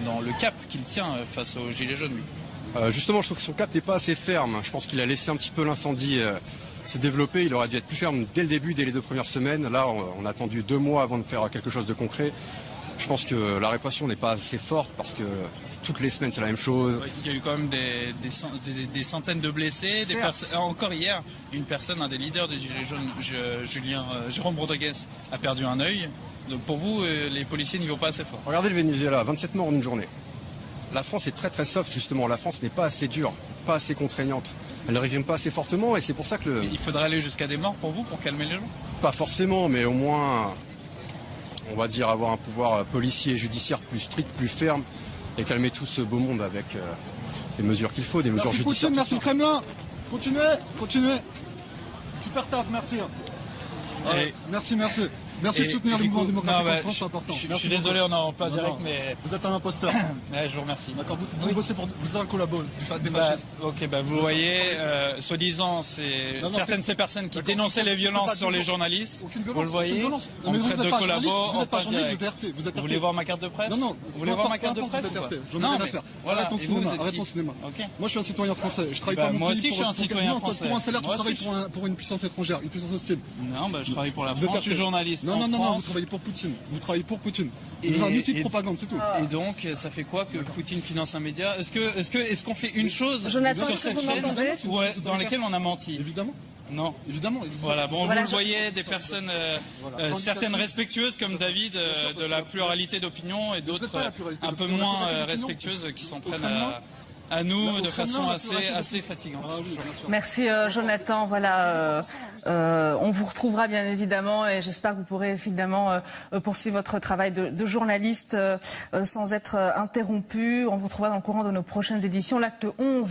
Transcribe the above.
Dans le cap qu'il tient face aux Gilets jaunes, lui. Justement, je trouve que son cap n'est pas assez ferme. Je pense qu'il a laissé un petit peu l'incendie se développer. Il aurait dû être plus ferme dès le début, dès les 2 premières semaines. Là, on a attendu 2 mois avant de faire quelque chose de concret. Je pense que la répression n'est pas assez forte parce que toutes les semaines, c'est la même chose. Il y a eu quand même des centaines de blessés. Encore hier, une personne, un des leaders des Gilets jaunes, Jérôme Rodriguez, a perdu un œil. Donc pour vous, les policiers n'y vont pas assez fort. Regardez le Venezuela, 27 morts en une journée. La France est très très soft justement. La France n'est pas assez dure, pas assez contraignante. Elle ne réprime pas assez fortement et c'est pour ça que Il faudrait aller jusqu'à des morts pour vous, pour calmer les gens? Pas forcément, mais au moins, on va dire avoir un pouvoir policier et judiciaire plus strict, plus ferme et calmer tout ce beau monde avec les mesures qu'il faut, des mesures judiciaires. Merci Poutine, merci Kremlin. Continuez. Super taf, merci. Merci. Merci de soutenir le mouvement démocratique en France, c'est important. Je suis désolé, on est en plein direct, mais... Vous êtes un imposteur. Ouais, je vous remercie. D'accord, vous bossez pour... Vous êtes un collabo des fascistes. Ok, vous voyez, soi-disant, c'est certaines de ces personnes qui dénonçaient les violences sur les journalistes. Vous le voyez, on me traite de collabo en plein direct. Vous voulez voir ma carte de presse? Non. Vous voulez voir ma carte de presse? J'en ai rien à faire. Arrête ton cinéma. Moi, je suis un citoyen français. Je travaille pas moi aussi, je suis un citoyen français. Pour un salaire, tu travailles pour une puissance étrangère, une puissance hostile. Non, je travaille pour la France, je suis journaliste. Non, vous travaillez pour Poutine. Vous travaillez pour Poutine. Vous êtes un outil de propagande, c'est tout. Et donc, ça fait quoi que Poutine finance un média? Est-ce qu'on fait une chose sur cette chaîne dans laquelle on a menti? Évidemment. Non. Évidemment. Voilà, vous le voyez, des personnes, certaines respectueuses comme David, de la pluralité d'opinion, et d'autres un peu moins respectueuses qui s'en prennent à nous de façon assez fatigante. Merci Jonathan. Voilà, on vous retrouvera bien évidemment et j'espère que vous pourrez évidemment poursuivre votre travail de journaliste sans être interrompu. On vous retrouvera dans le courant de nos prochaines éditions. L'acte 11.